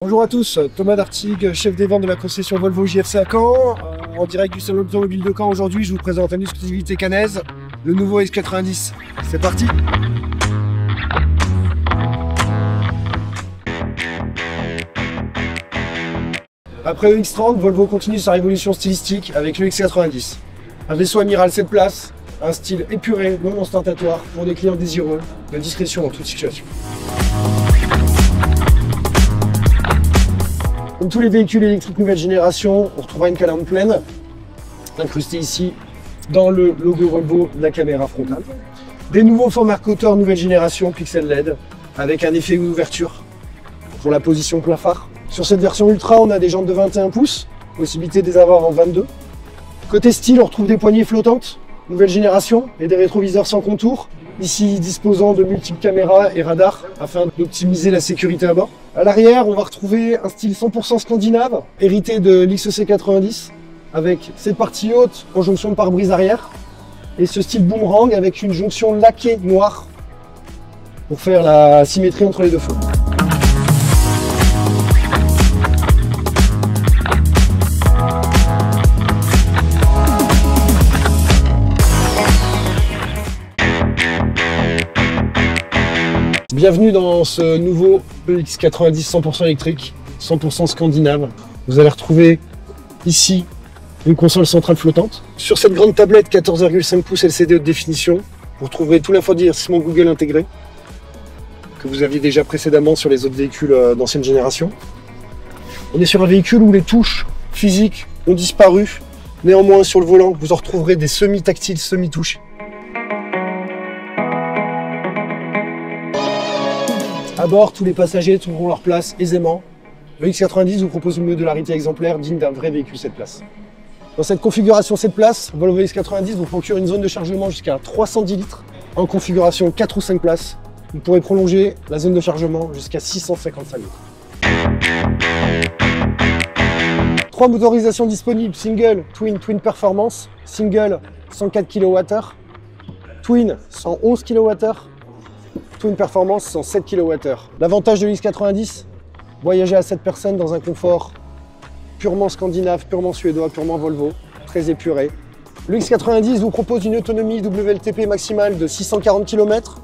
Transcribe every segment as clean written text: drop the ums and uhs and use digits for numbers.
Bonjour à tous, Thomas Dartig, chef des ventes de la concession Volvo JFC à Caen. En direct du salon automobile de Caen aujourd'hui, je vous présente une exclusivité cannaise, le nouveau X90. C'est parti! Après le X30, Volvo continue sa révolution stylistique avec le X90. Un vaisseau amiral 7 places, un style épuré, non ostentatoire pour des clients désireux de discrétion en toute situation. Comme tous les véhicules électriques nouvelle génération, on retrouvera une calandre pleine, incrustée ici dans le logo Volvo de la caméra frontale. Des nouveaux formats côteurs nouvelle génération pixel LED avec un effet d'ouverture pour la position plein phare. Sur cette version Ultra, on a des jantes de 21 pouces, possibilité de les avoir en 22. Côté style, on retrouve des poignées flottantes, nouvelle génération, et des rétroviseurs sans contour, ici disposant de multiples caméras et radars afin d'optimiser la sécurité à bord. À l'arrière, on va retrouver un style 100% scandinave, hérité de l'XC90, avec cette partie haute en jonction de pare-brise arrière, et ce style boomerang avec une jonction laquée noire pour faire la symétrie entre les deux feux. Bienvenue dans ce nouveau X90 100% électrique, 100% scandinave. Vous allez retrouver ici une console centrale flottante. Sur cette grande tablette 14,5 pouces LCD haute définition, vous retrouverez tout l'infodivertissement Google intégré que vous aviez déjà précédemment sur les autres véhicules d'ancienne génération. On est sur un véhicule où les touches physiques ont disparu. Néanmoins, sur le volant, vous en retrouverez des semi-tactiles, semi-touches. À bord, tous les passagers trouveront leur place aisément. Le X90 vous propose une modularité exemplaire digne d'un vrai véhicule 7 places. Dans cette configuration 7 places, Volvo X90 vous procure une zone de chargement jusqu'à 310 litres. En configuration 4 ou 5 places, vous pourrez prolonger la zone de chargement jusqu'à 655 litres. 3 motorisations disponibles, single, twin performance, single 104 kWh, twin 111 kWh, Twin Performance 107 kWh. L'avantage de l'X90, voyager à 7 personnes dans un confort purement scandinave, purement suédois, purement Volvo, très épuré. Le X90 vous propose une autonomie WLTP maximale de 640 km,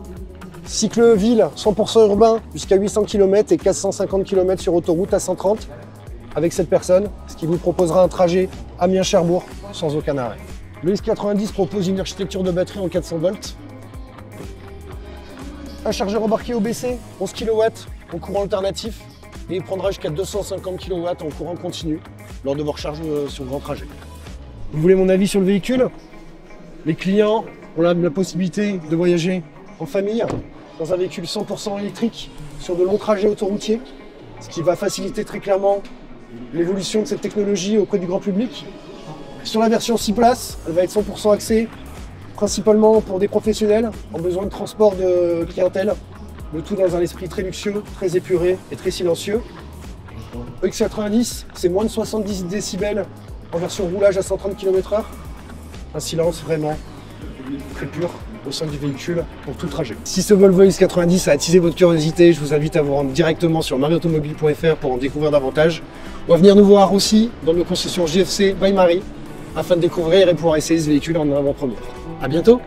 cycle ville 100% urbain jusqu'à 800 km et 450 km sur autoroute à 130 avec 7 personnes, ce qui vous proposera un trajet Amiens-Cherbourg sans aucun arrêt. Le X90 propose une architecture de batterie en 400 volts. Un chargeur embarqué OBC, 11 kW en courant alternatif et il prendra jusqu'à 250 kW en courant continu lors de vos recharges sur grand trajet. Vous voulez mon avis sur le véhicule? Les clients ont la possibilité de voyager en famille dans un véhicule 100% électrique sur de longs trajets autoroutiers, ce qui va faciliter très clairement l'évolution de cette technologie auprès du grand public. Sur la version 6 places, elle va être 100% axée principalement pour des professionnels en besoin de transport de clientèle, le tout dans un esprit très luxueux, très épuré et très silencieux. Le X90, c'est moins de 70 décibels en version roulage à 130 km/h. Un silence vraiment très pur au sein du véhicule pour tout trajet. Si ce Volvo X90 a attisé votre curiosité, je vous invite à vous rendre directement sur mariautomobile.fr pour en découvrir davantage, ou à venir nous voir aussi dans nos concessions JFC by Marie afin de découvrir et pouvoir essayer ce véhicule en avant-première. À bientôt!